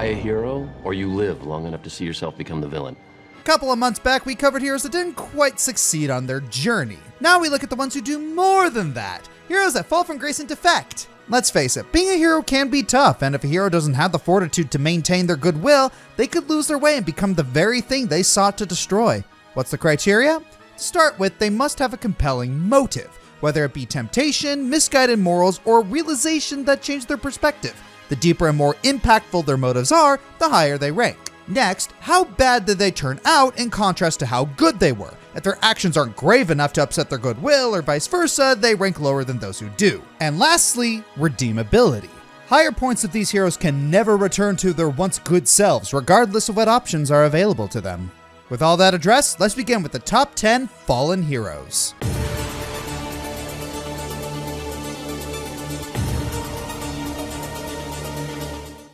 die a hero, or you live long enough to see yourself become the villain. A couple of months back, we covered heroes that didn't quite succeed on their journey. Now we look at the ones who do more than that. Heroes that fall from grace and defect. Let's face it, being a hero can be tough, and if a hero doesn't have the fortitude to maintain their goodwill, they could lose their way and become the very thing they sought to destroy. What's the criteria? To start with, they must have a compelling motive, whether it be temptation, misguided morals, or realization that changed their perspective. The deeper and more impactful their motives are, the higher they rank. Next, how bad did they turn out in contrast to how good they were? If their actions aren't grave enough to upset their goodwill or vice versa, they rank lower than those who do. And lastly, redeemability. Higher points of these heroes can never return to their once good selves, regardless of what options are available to them. With all that addressed, let's begin with the top 10 fallen heroes.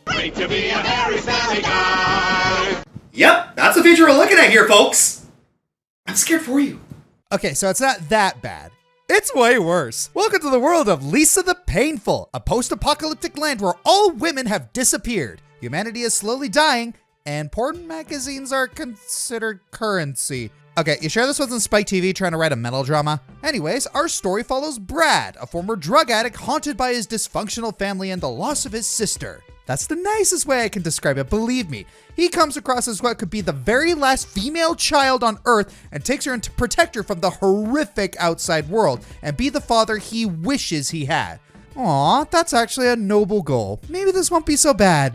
Great to be a hairy, smelly guy. Yep, that's the future we're looking at here, folks. I'm scared for you. Okay, so it's not that bad. It's way worse. Welcome to the world of Lisa the Painful, a post-apocalyptic land where all women have disappeared. Humanity is slowly dying, and porn magazines are considered currency. Okay, you sure this wasn't Spike TV trying to write a metal drama? Anyways, our story follows Brad, a former drug addict haunted by his dysfunctional family and the loss of his sister. That's the nicest way I can describe it, believe me. He comes across as what could be the very last female child on Earth and takes her in to protect her from the horrific outside world and be the father he wishes he had. Aw, that's actually a noble goal. Maybe this won't be so bad.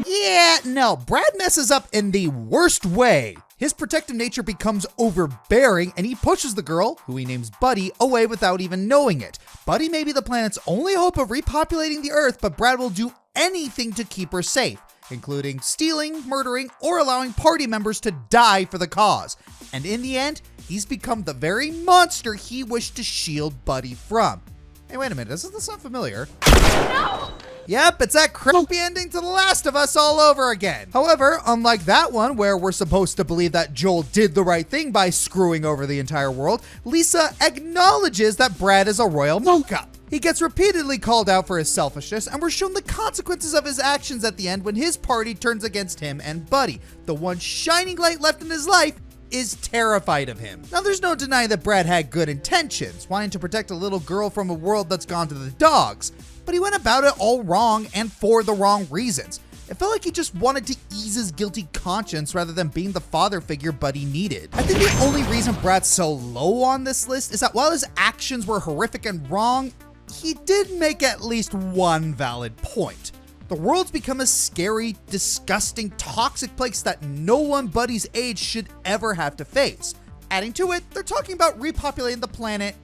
Yeah, no, Brad messes up in the worst way. His protective nature becomes overbearing and he pushes the girl, who he names Buddy, away without even knowing it. Buddy may be the planet's only hope of repopulating the Earth, but Brad will do anything to keep her safe, including stealing, murdering, or allowing party members to die for the cause. And in the end, he's become the very monster he wished to shield Buddy from. Hey, wait a minute, doesn't this sound familiar? No! Yep, it's that crappy ending to The Last of Us all over again. However, unlike that one where we're supposed to believe that Joel did the right thing by screwing over the entire world, Lisa acknowledges that Brad is a royal fuck-up. He gets repeatedly called out for his selfishness, and we're shown the consequences of his actions at the end when his party turns against him and Buddy. The one shining light left in his life is terrified of him. Now, there's no denying that Brad had good intentions, wanting to protect a little girl from a world that's gone to the dogs, but he went about it all wrong and for the wrong reasons. It felt like he just wanted to ease his guilty conscience rather than being the father figure Buddy needed. I think the only reason Brad's so low on this list is that while his actions were horrific and wrong, he did make at least one valid point. The world's become a scary, disgusting, toxic place that no one Buddy's age should ever have to face. Adding to it, they're talking about repopulating the planet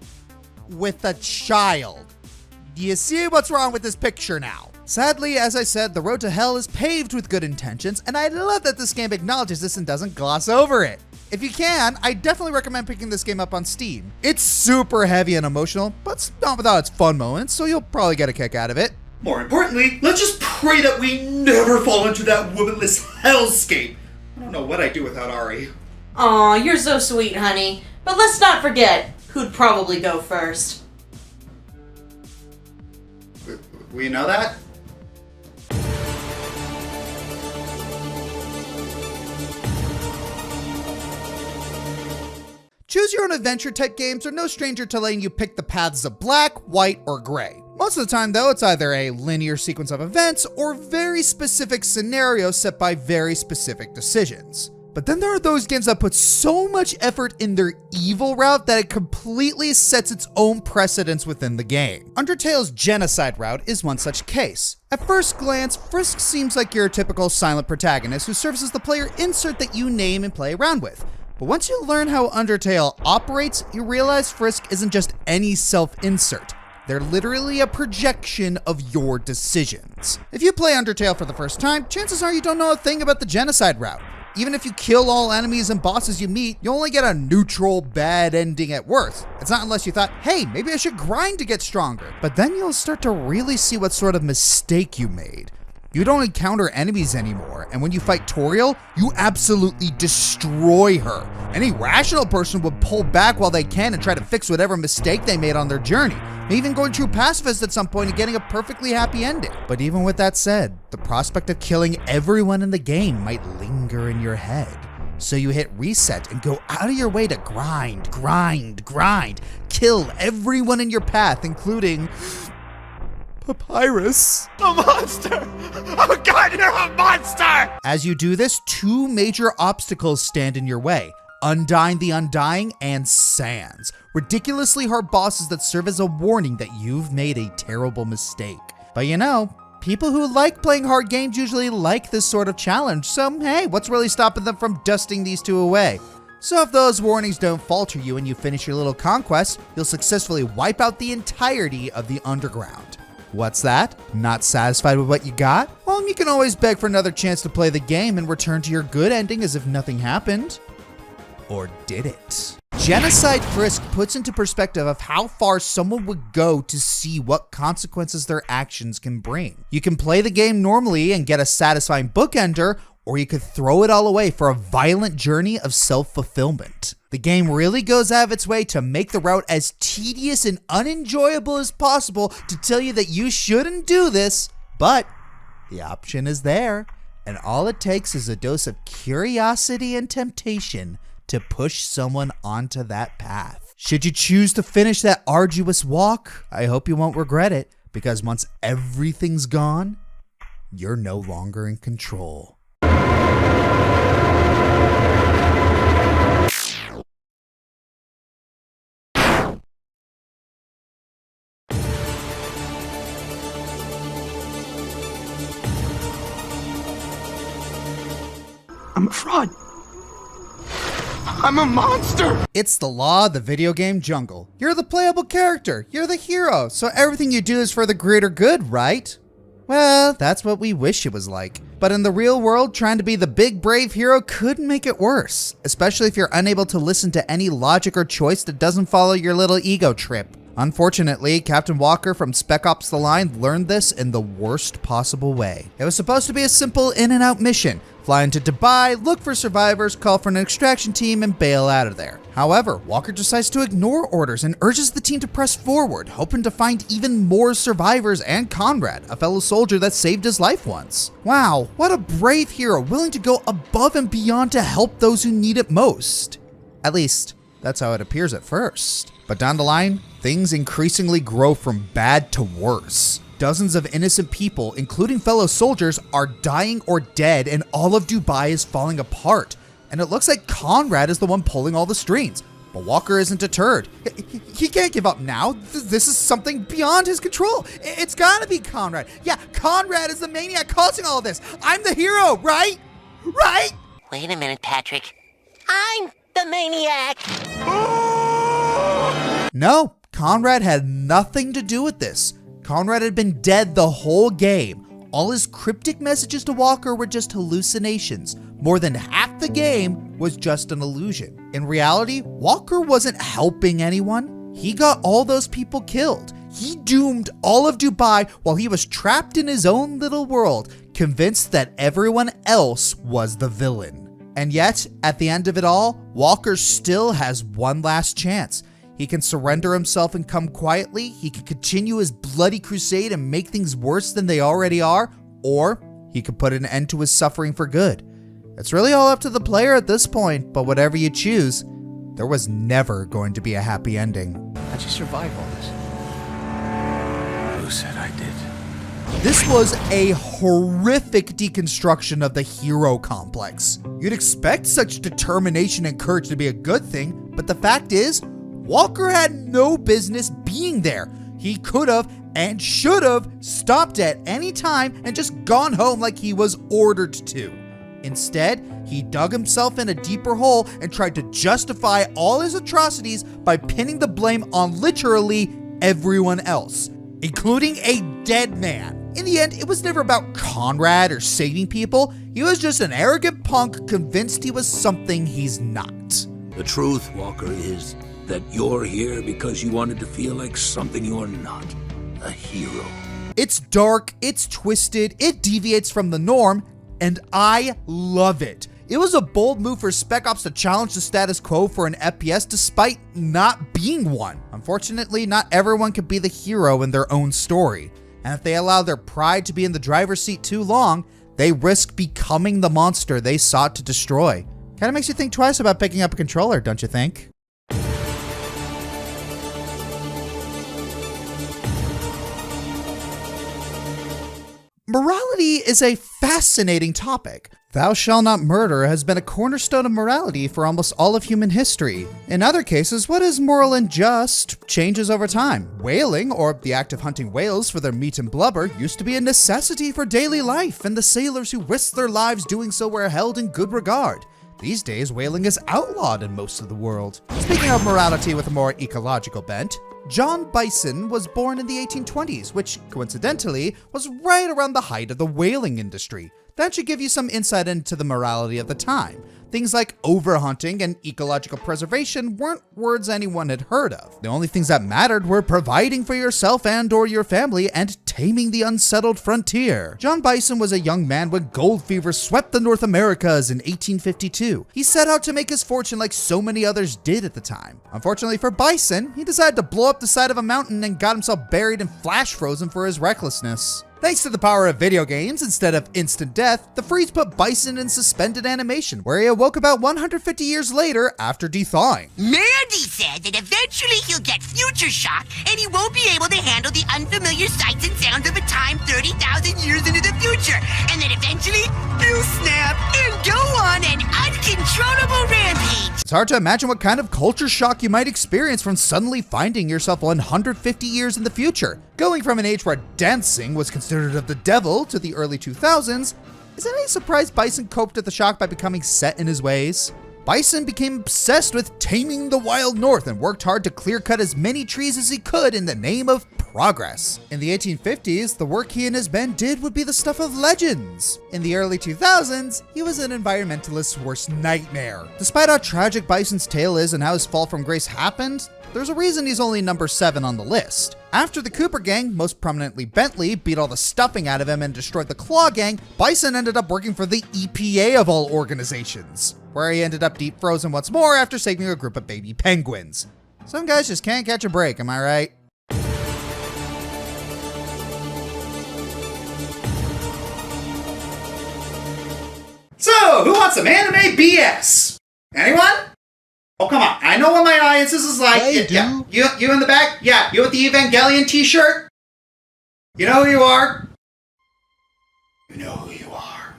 with a child. Do you see what's wrong with this picture now? Sadly, as I said, the road to hell is paved with good intentions, and I love that this game acknowledges this and doesn't gloss over it. If you can, I definitely recommend picking this game up on Steam. It's super heavy and emotional, but it's not without its fun moments, so you'll probably get a kick out of it. More importantly, let's just pray that we never fall into that womanless hellscape. I don't know what I'd do without Ari. Aw, you're so sweet, honey. But let's not forget who'd probably go first. We know that? Choose your own adventure type games are no stranger to letting you pick the paths of black, white, or gray. Most of the time though, it's either a linear sequence of events or very specific scenarios set by very specific decisions. But then there are those games that put so much effort in their evil route that it completely sets its own precedence within the game. Undertale's genocide route is one such case. At first glance, Frisk seems like your typical silent protagonist who serves as the player insert that you name and play around with. But once you learn how Undertale operates, you realize Frisk isn't just any self-insert. They're literally a projection of your decisions. If you play Undertale for the first time, chances are you don't know a thing about the genocide route. Even if you kill all enemies and bosses you meet, you only get a neutral, bad ending at worst. It's not unless you thought, hey, maybe I should grind to get stronger. But then you'll start to really see what sort of mistake you made. You don't encounter enemies anymore, and when you fight Toriel, you absolutely destroy her. Any rational person would pull back while they can and try to fix whatever mistake they made on their journey, even going true pacifist at some point and getting a perfectly happy ending. But even with that said, the prospect of killing everyone in the game might linger in your head. So you hit reset and go out of your way to grind, kill everyone in your path, including Papyrus. A monster! Oh god, you're a monster! As you do this, two major obstacles stand in your way. Undying the Undying and Sans, ridiculously hard bosses that serve as a warning that you've made a terrible mistake. But you know, people who like playing hard games usually like this sort of challenge, so hey, what's really stopping them from dusting these two away? So if those warnings don't falter you and you finish your little conquest, you'll successfully wipe out the entirety of the underground. What's that? Not satisfied with what you got? Well, you can always beg for another chance to play the game and return to your good ending as if nothing happened. Or did it? Genocide Frisk puts into perspective of how far someone would go to see what consequences their actions can bring. You can play the game normally and get a satisfying bookender, or you could throw it all away for a violent journey of self-fulfillment. The game really goes out of its way to make the route as tedious and unenjoyable as possible to tell you that you shouldn't do this, but the option is there, and all it takes is a dose of curiosity and temptation to push someone onto that path. Should you choose to finish that arduous walk, I hope you won't regret it, because once everything's gone, you're no longer in control. I'm a fraud. I'm a monster! It's the law of the video game jungle. You're the playable character, you're the hero, so everything you do is for the greater good, right? Well, that's what we wish it was like. But in the real world, trying to be the big brave hero could make it worse, especially if you're unable to listen to any logic or choice that doesn't follow your little ego trip. Unfortunately, Captain Walker from Spec Ops the Line learned this in the worst possible way. It was supposed to be a simple in-and-out mission. Fly into Dubai, look for survivors, call for an extraction team, and bail out of there. However, Walker decides to ignore orders and urges the team to press forward, hoping to find even more survivors and Conrad, a fellow soldier that saved his life once. Wow, what a brave hero, willing to go above and beyond to help those who need it most. At least, that's how it appears at first. But down the line, things increasingly grow from bad to worse. Dozens of innocent people, including fellow soldiers, are dying or dead, and all of Dubai is falling apart. And it looks like Conrad is the one pulling all the strings. But Walker isn't deterred. He can't give up now. This is something beyond his control. It's gotta be Conrad. Yeah, Conrad is the maniac causing all this. I'm the hero, right? Right? Wait a minute, Patrick. I'm the maniac! No, Conrad had nothing to do with this. Conrad had been dead the whole game. All his cryptic messages to Walker were just hallucinations. More than half the game was just an illusion. In reality, Walker wasn't helping anyone. He got all those people killed. He doomed all of Dubai while he was trapped in his own little world, convinced that everyone else was the villain. And yet, at the end of it all, Walker still has one last chance. He can surrender himself and come quietly, he can continue his bloody crusade and make things worse than they already are, or he could put an end to his suffering for good. It's really all up to the player at this point, but whatever you choose, there was never going to be a happy ending. How'd you survive all this? Who said I did? This was a horrific deconstruction of the hero complex. You'd expect such determination and courage to be a good thing, but the fact is, Walker had no business being there. He could have and should have stopped at any time and just gone home like he was ordered to. Instead, he dug himself in a deeper hole and tried to justify all his atrocities by pinning the blame on literally everyone else, including a dead man. In the end, it was never about Conrad or saving people. He was just an arrogant punk convinced he was something he's not. The truth, Walker, is that you're here because you wanted to feel like something you're not, a hero. It's dark, it's twisted, it deviates from the norm, and I love it. It was a bold move for Spec Ops to challenge the status quo for an FPS despite not being one. Unfortunately, not everyone can be the hero in their own story, and if they allow their pride to be in the driver's seat too long, they risk becoming the monster they sought to destroy. Kinda makes you think twice about picking up a controller, don't you think? Morality is a fascinating topic. Thou shalt not murder has been a cornerstone of morality for almost all of human history. In other cases, what is moral and just changes over time. Whaling, or the act of hunting whales for their meat and blubber, used to be a necessity for daily life, and the sailors who risked their lives doing so were held in good regard. These days, whaling is outlawed in most of the world. Speaking of morality with a more ecological bent, John Bison was born in the 1820s, which coincidentally was right around the height of the whaling industry. That should give you some insight into the morality of the time. Things like overhunting and ecological preservation weren't words anyone had heard of. The only things that mattered were providing for yourself and or your family and taming the unsettled frontier. John Bison was a young man when gold fever swept the North Americas in 1852. He set out to make his fortune like so many others did at the time. Unfortunately for Bison, he decided to blow up the side of a mountain and got himself buried and flash frozen for his recklessness. Thanks to the power of video games, instead of instant death, the freeze put Bison in suspended animation, where he awoke about 150 years later after de-thawing. Mandy said that eventually he'll get future shock and he won't be able to handle the unfamiliar sights and sounds of a time 30,000 years into the future, and then eventually he'll snap and go on an uncontrollable rampage. It's hard to imagine what kind of culture shock you might experience from suddenly finding yourself 150 years in the future. Going from an age where dancing was considered of the devil to the early 2000s, is it any surprise Bison coped with the shock by becoming set in his ways? Bison became obsessed with taming the wild north and worked hard to clear-cut as many trees as he could in the name of progress. In the 1850s, the work he and his men did would be the stuff of legends. In the early 2000s, he was an environmentalist's worst nightmare. Despite how tragic Bison's tale is and how his fall from grace happened, there's a reason he's only number 7 on the list. After the Cooper Gang, most prominently Bentley, beat all the stuffing out of him and destroyed the Claw Gang, Bison ended up working for the EPA of all organizations, where he ended up deep frozen once more after saving a group of baby penguins. Some guys just can't catch a break, am I right? So, who wants some anime BS? Anyone? Oh, come on. I know what my audience is like. Yeah. You in the back? Yeah, you with the Evangelion t-shirt? You know who you are? You know who you are.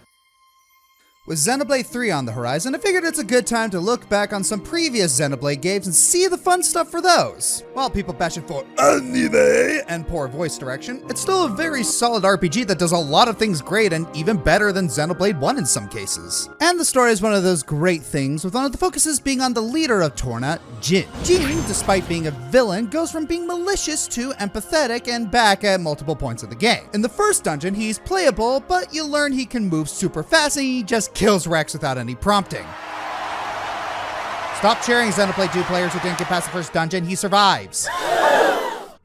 With Xenoblade 3 on the horizon, I figured it's a good time to look back on some previous Xenoblade games and see the fun stuff for those. While people bashing for anime and poor voice direction, it's still a very solid RPG that does a lot of things great and even better than Xenoblade 1 in some cases. And the story is one of those great things, with one of the focuses being on the leader of Torna, Jin. Jin, despite being a villain, goes from being malicious to empathetic and back at multiple points of the game. In the first dungeon, he's playable, but you learn he can move super fast and he just kills Rex without any prompting. Stop cheering, Xenoblade 2 players who didn't get past the first dungeon. He survives.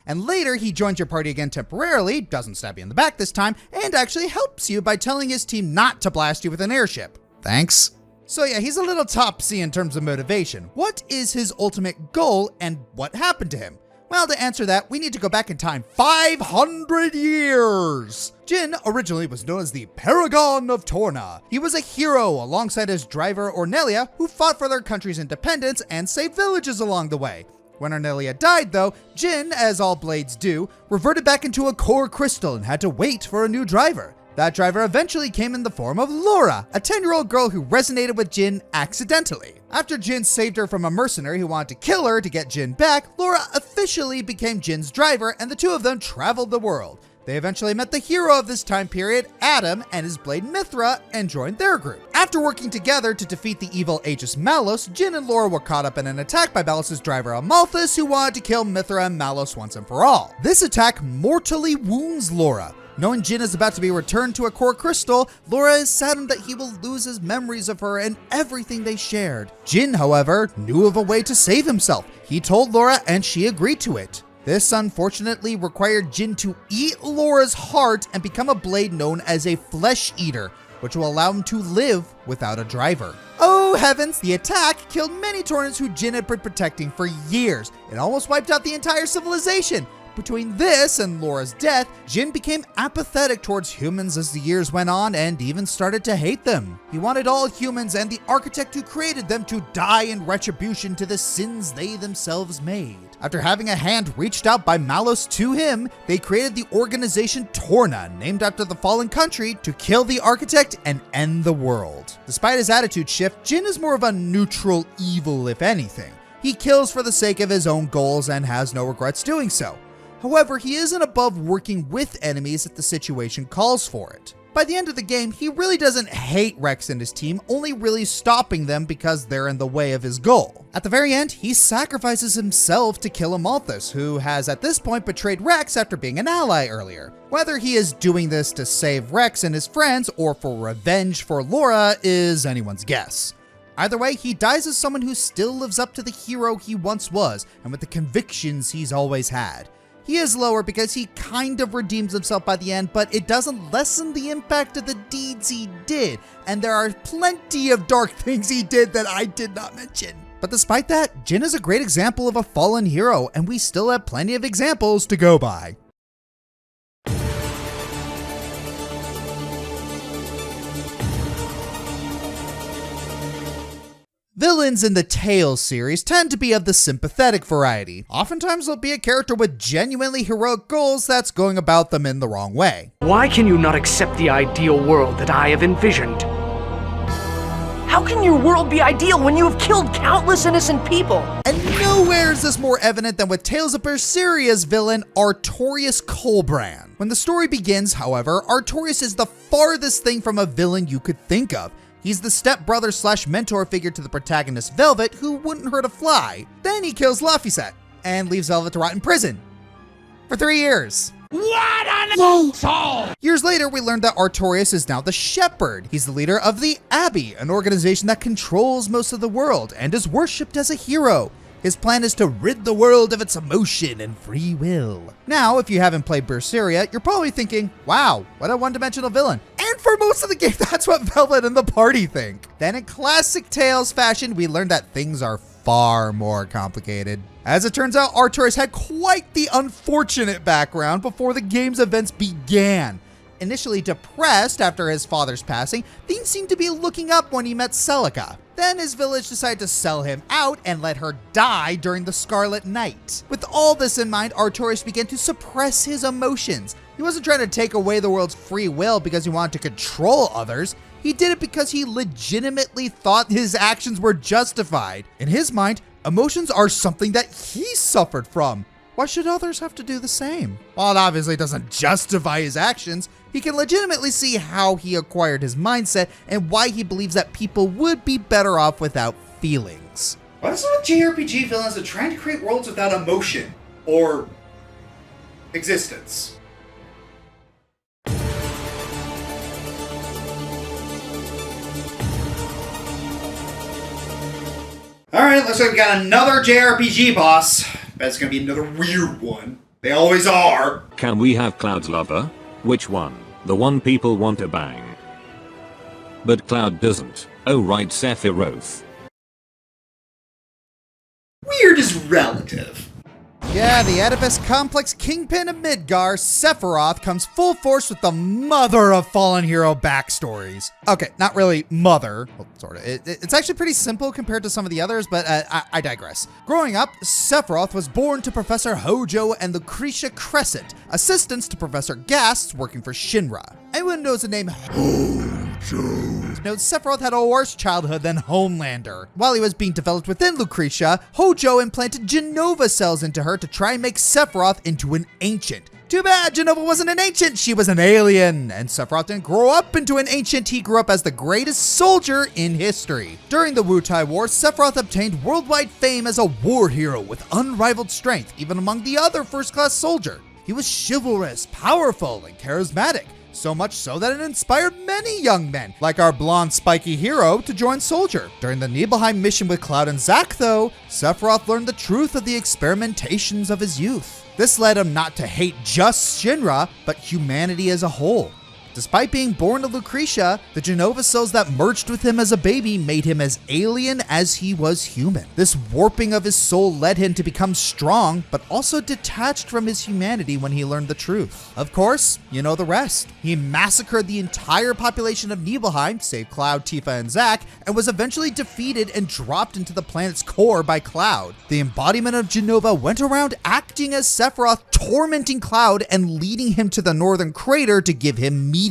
And later, he joins your party again temporarily, doesn't stab you in the back this time, and actually helps you by telling his team not to blast you with an airship. Thanks. So yeah, he's a little topsy in terms of motivation. What is his ultimate goal, and what happened to him? Well, to answer that, we need to go back in time 500 years! Jin originally was known as the Paragon of Torna. He was a hero alongside his driver Ornelia, who fought for their country's independence and saved villages along the way. When Ornelia died though, Jin, as all blades do, reverted back into a core crystal and had to wait for a new driver. That driver eventually came in the form of Laura, a 10-year-old girl who resonated with Jin accidentally. After Jin saved her from a mercenary who wanted to kill her to get Jin back, Laura officially became Jin's driver and the two of them traveled the world. They eventually met the hero of this time period, Adam, and his blade Mithra, and joined their group. After working together to defeat the evil Aegis Malos, Jin and Laura were caught up in an attack by Malos' driver Amalthus, who wanted to kill Mithra and Malos once and for all. This attack mortally wounds Laura. Knowing Jin is about to be returned to a core crystal, Laura is saddened that he will lose his memories of her and everything they shared. Jin, however, knew of a way to save himself. He told Laura and she agreed to it. This unfortunately required Jin to eat Laura's heart and become a blade known as a flesh eater, which will allow him to live without a driver. Oh heavens, the attack killed many Taurens who Jin had been protecting for years. It almost wiped out the entire civilization. Between this and Laura's death, Jin became apathetic towards humans as the years went on and even started to hate them. He wanted all humans and the architect who created them to die in retribution to the sins they themselves made. After having a hand reached out by Malos to him, they created the organization Torna, named after the fallen country, to kill the architect and end the world. Despite his attitude shift, Jin is more of a neutral evil if anything. He kills for the sake of his own goals and has no regrets doing so. However, he isn't above working with enemies if the situation calls for it. By the end of the game, he really doesn't hate Rex and his team, only really stopping them because they're in the way of his goal. At the very end, he sacrifices himself to kill Amalthus, who has at this point betrayed Rex after being an ally earlier. Whether he is doing this to save Rex and his friends or for revenge for Laura is anyone's guess. Either way, he dies as someone who still lives up to the hero he once was and with the convictions he's always had. He is lower because he kind of redeems himself by the end, but it doesn't lessen the impact of the deeds he did, and there are plenty of dark things he did that I did not mention. But despite that, Jin is a great example of a fallen hero, and we still have plenty of examples to go by. Villains in the Tales series tend to be of the sympathetic variety. Oftentimes they'll be a character with genuinely heroic goals that's going about them in the wrong way. Why can you not accept the ideal world that I have envisioned? How can your world be ideal when you have killed countless innocent people? And nowhere is this more evident than with Tales of Berseria's villain, Artorias Colbrand. When the story begins, however, Artorias is the farthest thing from a villain you could think of. He's the stepbrother slash mentor figure to the protagonist Velvet, who wouldn't hurt a fly. Then he kills Laphicet and leaves Velvet to rot in prison for 3 years. What an asshole! Years later, we learned that Artorias is now the Shepherd. He's the leader of the Abbey, an organization that controls most of the world and is worshipped as a hero. His plan is to rid the world of its emotion and free will. Now, if you haven't played Berseria, you're probably thinking, wow, what a one-dimensional villain. And for most of the game, that's what Velvet and the party think. Then in classic Tales fashion, we learned that things are far more complicated. As it turns out, Artorias had quite the unfortunate background before the game's events began. Initially depressed after his father's passing, things seemed to be looking up when he met Celica. Then his village decided to sell him out and let her die during the Scarlet Night. With all this in mind, Artorias began to suppress his emotions. He wasn't trying to take away the world's free will because he wanted to control others. He did it because he legitimately thought his actions were justified. In his mind, emotions are something that he suffered from. Why should others have to do the same? While it obviously doesn't justify his actions, he can legitimately see how he acquired his mindset and why he believes that people would be better off without feelings. What is it with JRPG villains that are trying to create worlds without emotion or existence? Alright, looks like we got another JRPG boss. Bet it's gonna be another weird one. They always are. Can we have Cloud's lover? Which one? The one people want to bang. But Cloud doesn't. Oh right, Sephiroth. Weird is relative. Yeah, the Oedipus complex kingpin of Midgar, Sephiroth, comes full force with the mother of fallen hero backstories. Okay, not really mother, well, sort of. It's actually pretty simple compared to some of the others, but I digress. Growing up, Sephiroth was born to Professor Hojo and Lucretia Crescent, assistants to Professor Gast working for Shinra. Anyone knows the name Hojo knows Sephiroth had a worse childhood than Homelander. While he was being developed within Lucretia, Hojo implanted Genova cells into her to try and make Sephiroth into an ancient. Too bad Genova wasn't an ancient, she was an alien, and Sephiroth didn't grow up into an ancient, he grew up as the greatest soldier in history. During the Wutai War, Sephiroth obtained worldwide fame as a war hero with unrivaled strength, even among the other first-class soldiers. He was chivalrous, powerful, and charismatic. So much so that it inspired many young men, like our blonde spiky hero, to join Soldier. During the Nibelheim mission with Cloud and Zack, though, Sephiroth learned the truth of the experimentations of his youth. This led him not to hate just Shinra, but humanity as a whole. Despite being born to Lucretia, the Genova souls that merged with him as a baby made him as alien as he was human. This warping of his soul led him to become strong, but also detached from his humanity when he learned the truth. Of course, you know the rest. He massacred the entire population of Nibelheim, save Cloud, Tifa, and Zack, and was eventually defeated and dropped into the planet's core by Cloud. The embodiment of Genova went around acting as Sephiroth, tormenting Cloud and leading him to the northern crater to give him meteor.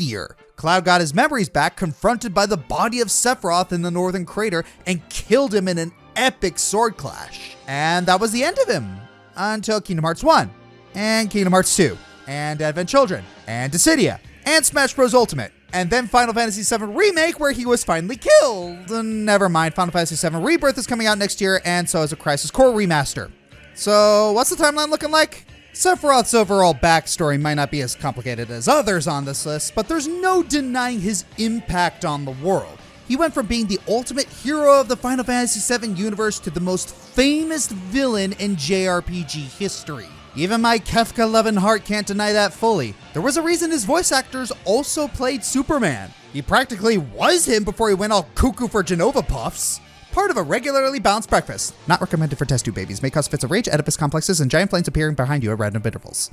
Cloud got his memories back, confronted by the body of Sephiroth in the northern crater, and killed him in an epic sword clash. And that was the end of him, until Kingdom Hearts 1, and Kingdom Hearts 2, and Advent Children, and Dissidia, and Smash Bros. Ultimate, and then Final Fantasy VII Remake, where he was finally killed. Never mind, Final Fantasy VII Rebirth is coming out next year, and so is a Crisis Core remaster. So what's the timeline looking like? Sephiroth's overall backstory might not be as complicated as others on this list, but there's no denying his impact on the world. He went from being the ultimate hero of the Final Fantasy VII universe to the most famous villain in JRPG history. Even my Kefka-loving heart can't deny that fully. There was a reason his voice actors also played Superman. He practically was him before he went all cuckoo for Genova puffs. Part of a regularly balanced breakfast. Not recommended for test tube babies. May cause fits of rage, Oedipus complexes, and giant flames appearing behind you at random intervals.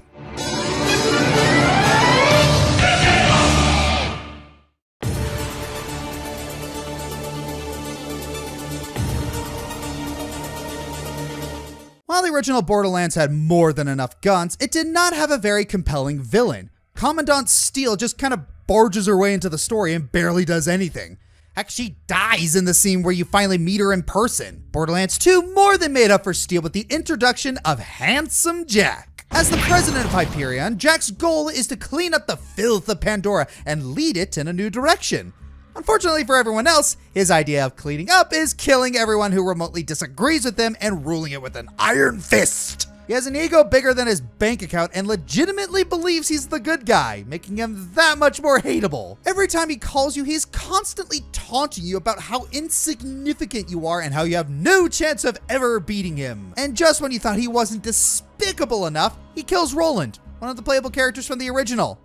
While the original Borderlands had more than enough guns, it did not have a very compelling villain. Commandant Steele just kind of barges her way into the story and barely does anything. Heck, she dies in the scene where you finally meet her in person. Borderlands 2 more than made up for Steele with the introduction of Handsome Jak. As the president of Hyperion, Jak's goal is to clean up the filth of Pandora and lead it in a new direction. Unfortunately for everyone else, his idea of cleaning up is killing everyone who remotely disagrees with him and ruling it with an iron fist. He has an ego bigger than his bank account and legitimately believes he's the good guy, making him that much more hateable. Every time he calls you, he's constantly taunting you about how insignificant you are and how you have no chance of ever beating him. And just when you thought he wasn't despicable enough, he kills Roland, one of the playable characters from the original.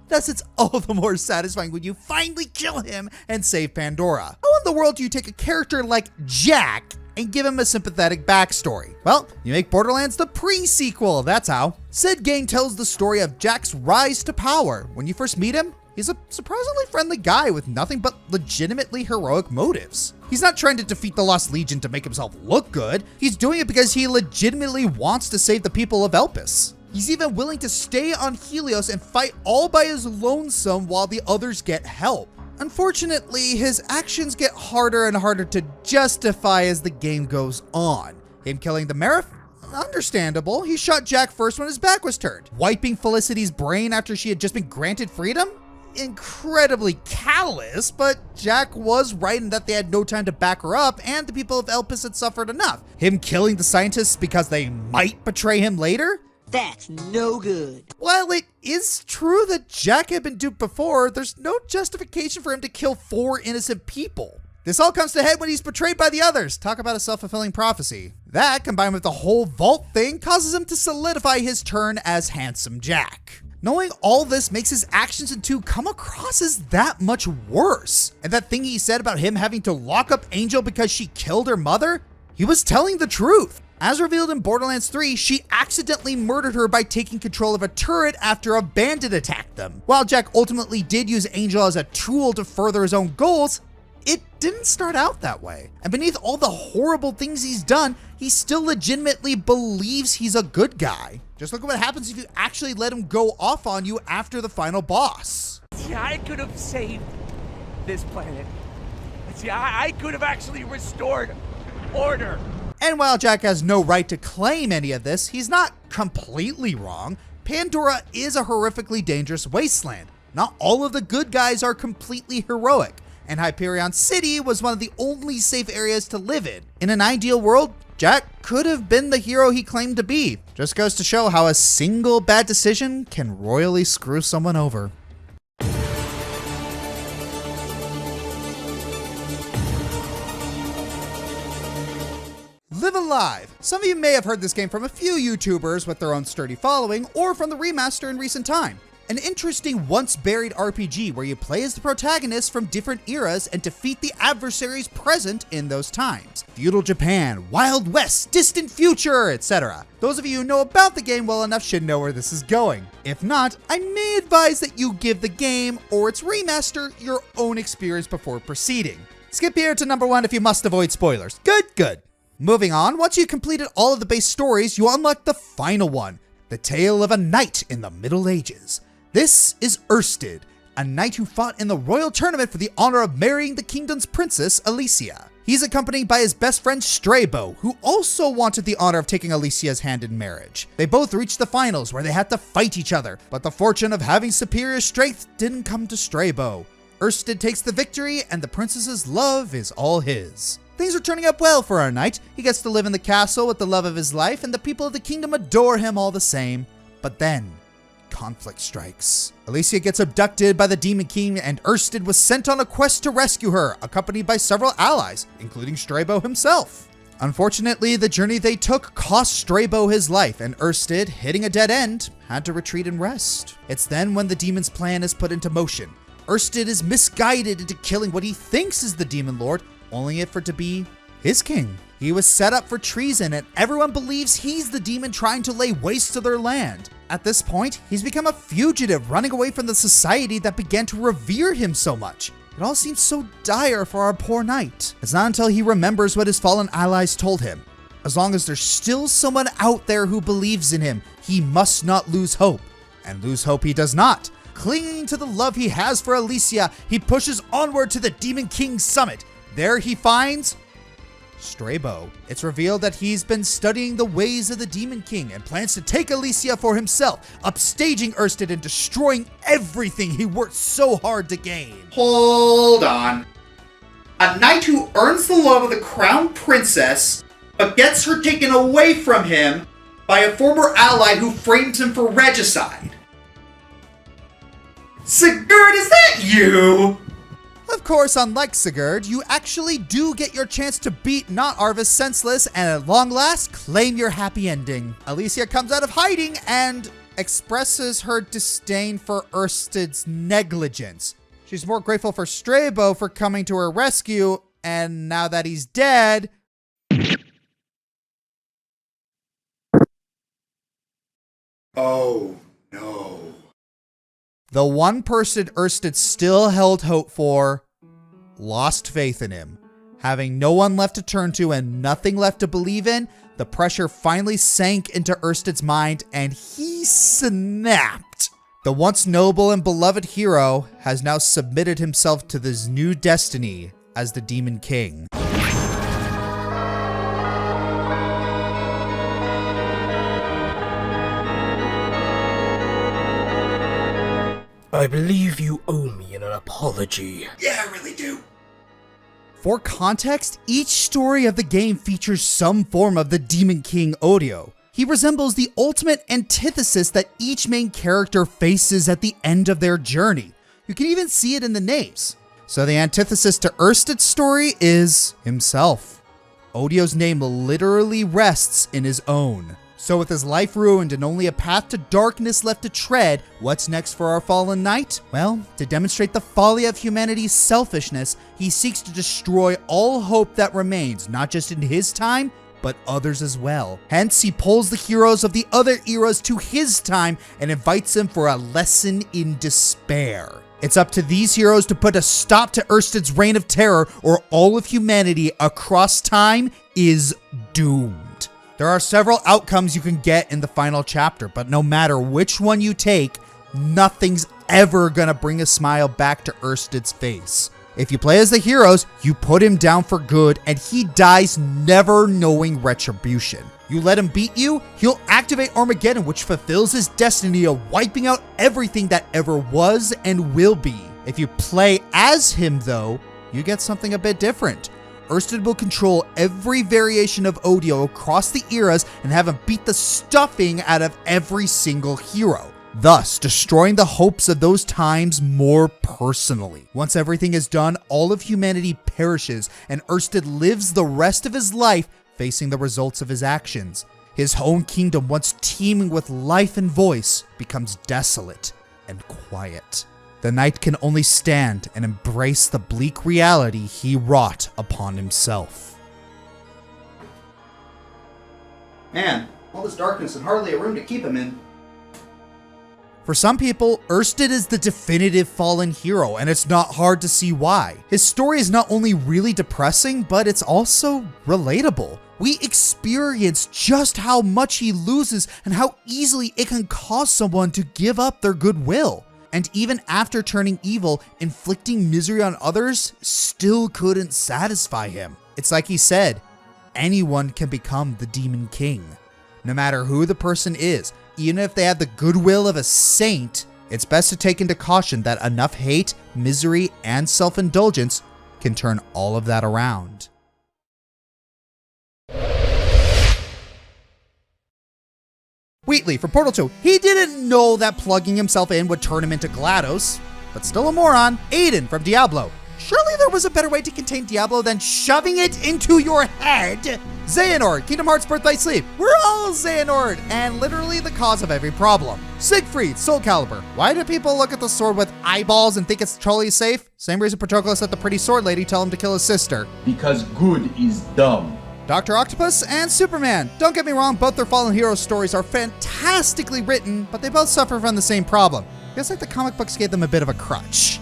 Thus, it's all the more satisfying when you finally kill him and save Pandora. How in the world do you take a character like Jak and give him a sympathetic backstory? Well, you make Borderlands the pre-sequel, that's how. Said game tells the story of Jak's rise to power. When you first meet him, he's a surprisingly friendly guy with nothing but legitimately heroic motives. He's not trying to defeat the Lost Legion to make himself look good. He's doing it because he legitimately wants to save the people of Elpis. He's even willing to stay on Helios and fight all by his lonesome while the others get help. Unfortunately, his actions get harder and harder to justify as the game goes on. Him killing the Marif? Understandable. He shot Jak first when his back was turned. Wiping Felicity's brain after she had just been granted freedom? Incredibly callous, but Jak was right in that they had no time to back her up and the people of Elpis had suffered enough. Him killing the scientists because they might betray him later? That's no good. While it is true that Jak had been duped before, there's no justification for him to kill 4 innocent people. This all comes to a head when he's betrayed by the others. Talk about a self-fulfilling prophecy. That, combined with the whole vault thing, causes him to solidify his turn as Handsome Jak. Knowing all this makes his actions in 2 come across as that much worse. And that thing he said about him having to lock up Angel because she killed her mother? He was telling the truth. As revealed in Borderlands 3, she accidentally murdered her by taking control of a turret after a bandit attacked them. While Jak ultimately did use Angel as a tool to further his own goals, it didn't start out that way. And beneath all the horrible things he's done, he still legitimately believes he's a good guy. Just look at what happens if you actually let him go off on you after the final boss. See, I could have saved this planet. See, I could have actually restored order. And while Jak has no right to claim any of this, he's not completely wrong. Pandora is a horrifically dangerous wasteland. Not all of the good guys are completely heroic, and Hyperion City was one of the only safe areas to live in. In an ideal world, Jak could have been the hero he claimed to be. Just goes to show how a single bad decision can royally screw someone over. Live Alive. Some of you may have heard this game from a few YouTubers with their own sturdy following, or from the remaster in recent time. An interesting once-buried RPG where you play as the protagonists from different eras and defeat the adversaries present in those times. Feudal Japan, Wild West, distant future, etc. Those of you who know about the game well enough should know where this is going. If not, I may advise that you give the game, or its remaster, your own experience before proceeding. Skip here to number 1 if you must avoid spoilers. Good. Moving on, once you've completed all of the base stories, you unlock the final one, the tale of a knight in the Middle Ages. This is Ersted, a knight who fought in the royal tournament for the honor of marrying the kingdom's princess, Alicia. He's accompanied by his best friend Stryper, who also wanted the honor of taking Alicia's hand in marriage. They both reached the finals where they had to fight each other, but the fortune of having superior strength didn't come to Stryper. Ersted takes the victory, and the princess's love is all his. Things are turning up well for our knight. He gets to live in the castle with the love of his life, and the people of the kingdom adore him all the same. But then, conflict strikes. Alicia gets abducted by the Demon King, and Ersted was sent on a quest to rescue her, accompanied by several allies, including Stryper himself. Unfortunately, the journey they took cost Stryper his life, and Ersted, hitting a dead end, had to retreat and rest. It's then when the demon's plan is put into motion. Ersted is misguided into killing what he thinks is the Demon Lord, only for it to be his king. He was set up for treason, and everyone believes he's the demon trying to lay waste to their land. At this point, he's become a fugitive, running away from the society that began to revere him so much. It all seems so dire for our poor knight. It's not until he remembers what his fallen allies told him. As long as there's still someone out there who believes in him, he must not lose hope. And lose hope he does not. Clinging to the love he has for Alicia, he pushes onward to the Demon King's summit. There he finds Stryper. It's revealed that he's been studying the ways of the Demon King and plans to take Alicia for himself, upstaging Ersted and destroying everything he worked so hard to gain. Hold on. A knight who earns the love of the crown princess, but gets her taken away from him by a former ally who frames him for regicide. Sigurd, is that you? Of course, unlike Sigurd, you actually do get your chance to beat Not Arvis senseless and at long last claim your happy ending. Alicia comes out of hiding and expresses her disdain for Ersted's negligence. She's more grateful for Stryper for coming to her rescue, and now that he's dead... Oh, no. The one person Ersted still held hope for lost faith in him. Having no one left to turn to and nothing left to believe in, the pressure finally sank into Ersted's mind and he snapped. The once noble and beloved hero has now submitted himself to this new destiny as the Demon King. I believe you owe me an apology. Yeah, I really do. For context, each story of the game features some form of the Demon King audio. He resembles the ultimate antithesis that each main character faces at the end of their journey. You can even see it in the names. So the antithesis to Ersted's story is himself. Odio's name literally rests in his own. So with his life ruined and only a path to darkness left to tread, what's next for our fallen knight? Well, to demonstrate the folly of humanity's selfishness, he seeks to destroy all hope that remains, not just in his time, but others as well. Hence, he pulls the heroes of the other eras to his time and invites them for a lesson in despair. It's up to these heroes to put a stop to Ersted's reign of terror, or all of humanity across time is doomed. There are several outcomes you can get in the final chapter, but no matter which one you take, nothing's ever gonna bring a smile back to Ersted's face. If you play as the heroes, you put him down for good and he dies never knowing retribution. You let him beat you, he'll activate Armageddon, which fulfills his destiny of wiping out everything that ever was and will be. If you play as him though, you get something a bit different. Ersted will control every variation of Odio across the eras and have him beat the stuffing out of every single hero, thus destroying the hopes of those times more personally. Once everything is done, all of humanity perishes and Ersted lives the rest of his life facing the results of his actions. His own kingdom, once teeming with life and voice, becomes desolate and quiet. The knight can only stand and embrace the bleak reality he wrought upon himself. Man, all this darkness and hardly a room to keep him in. For some people, Erstad is the definitive fallen hero, and it's not hard to see why. His story is not only really depressing, but it's also relatable. We experience just how much he loses and how easily it can cause someone to give up their goodwill. And even after turning evil, inflicting misery on others still couldn't satisfy him. It's like he said, anyone can become the Demon King. No matter who the person is, even if they have the goodwill of a saint, it's best to take into caution that enough hate, misery, and self-indulgence can turn all of that around. Wheatley from Portal 2. He didn't know that plugging himself in would turn him into GLaDOS, but still a moron. Aiden from Diablo. Surely there was a better way to contain Diablo than shoving it into your head. Xehanort, Kingdom Hearts Birthright Sleep. We're all Xehanort, and literally the cause of every problem. Siegfried, Soul Calibur. Why do people look at the sword with eyeballs and think it's totally safe? Same reason Patroclus let the pretty sword lady tell him to kill his sister. Because good is dumb. Dr. Octopus and Superman. Don't get me wrong, both their fallen hero stories are fantastically written, but they both suffer from the same problem. Feels like the comic books gave them a bit of a crutch.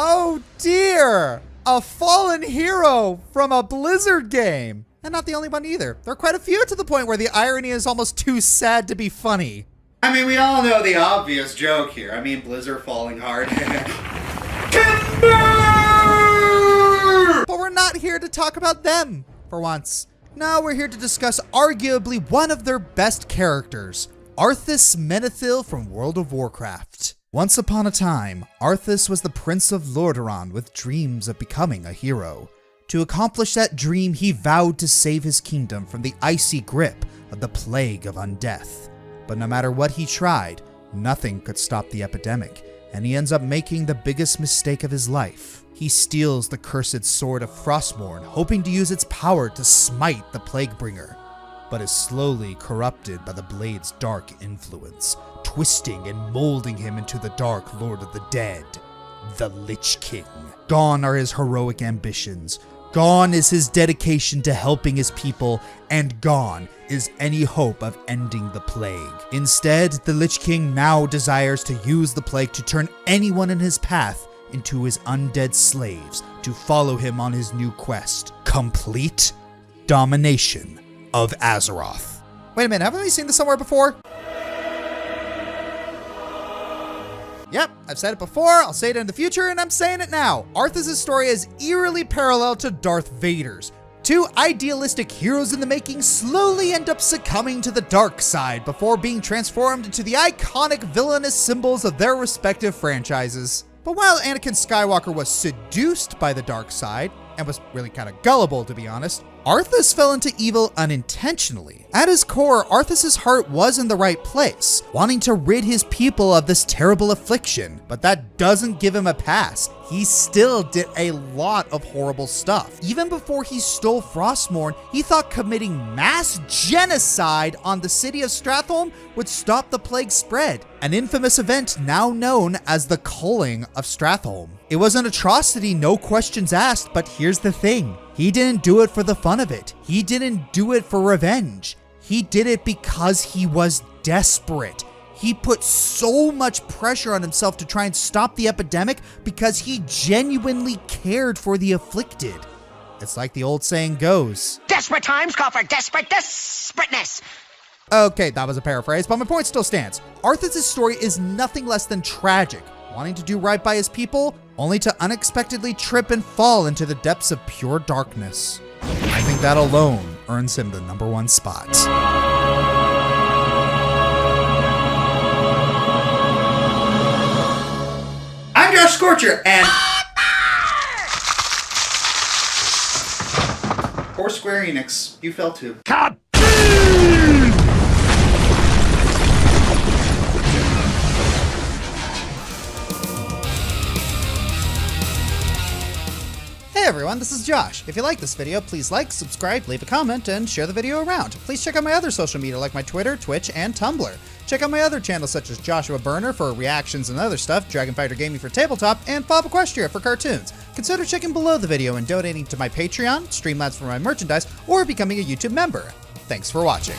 Oh dear! A fallen hero from a Blizzard game! And not the only one either. There are quite a few to the point where the irony is almost too sad to be funny. I mean, we all know the obvious joke here. I mean, Blizzard falling hard. Timber! But we're not here to talk about them, for once. No, we're here to discuss arguably one of their best characters, Arthas Menethil from World of Warcraft. Once upon a time, Arthas was the Prince of Lordaeron with dreams of becoming a hero. To accomplish that dream, he vowed to save his kingdom from the icy grip of the Plague of Undeath. But no matter what he tried, nothing could stop the epidemic, and he ends up making the biggest mistake of his life. He steals the cursed sword of Frostmourne, hoping to use its power to smite the Plaguebringer, but is slowly corrupted by the blade's dark influence, twisting and molding him into the Dark Lord of the Dead, the Lich King. Gone are his heroic ambitions, gone is his dedication to helping his people, and gone is any hope of ending the plague. Instead, the Lich King now desires to use the plague to turn anyone in his path into his undead slaves to follow him on his new quest, complete domination of Azeroth. Wait a minute, haven't we seen this somewhere before? Yep, I've said it before, I'll say it in the future, and I'm saying it now. Arthas' story is eerily parallel to Darth Vader's. Two idealistic heroes in the making slowly end up succumbing to the dark side before being transformed into the iconic villainous symbols of their respective franchises. But while Anakin Skywalker was seduced by the dark side, and was really kind of gullible to be honest, Arthas fell into evil unintentionally. At his core, Arthas' heart was in the right place, wanting to rid his people of this terrible affliction, but that doesn't give him a pass. He still did a lot of horrible stuff. Even before he stole Frostmourne, he thought committing mass genocide on the city of Stratholme would stop the plague spread, an infamous event now known as the Culling of Stratholme. It was an atrocity, no questions asked, but here's the thing. He didn't do it for the fun of it. He didn't do it for revenge. He did it because he was desperate. He put so much pressure on himself to try and stop the epidemic because he genuinely cared for the afflicted. It's like the old saying goes, Desperate times call for desperate desperateness. Okay, that was a paraphrase, but my point still stands. Arthas' story is nothing less than tragic, wanting to do right by his people, only to unexpectedly trip and fall into the depths of pure darkness. I think that alone earns him the #1 spot. I'm Josh Scorcher, and poor Square Enix, you fell too. Cut! everyone, this is Josh. If you like this video, please like, subscribe, leave a comment, and share the video around. Please check out my other social media like my Twitter, Twitch, and Tumblr. Check out my other channels such as Joshua Burner for reactions and other stuff, Dragon Fighter Gaming for tabletop, and Bob Equestria for cartoons. Consider checking below the video and donating to my Patreon, Streamlabs for my merchandise, or becoming a YouTube member. Thanks for watching.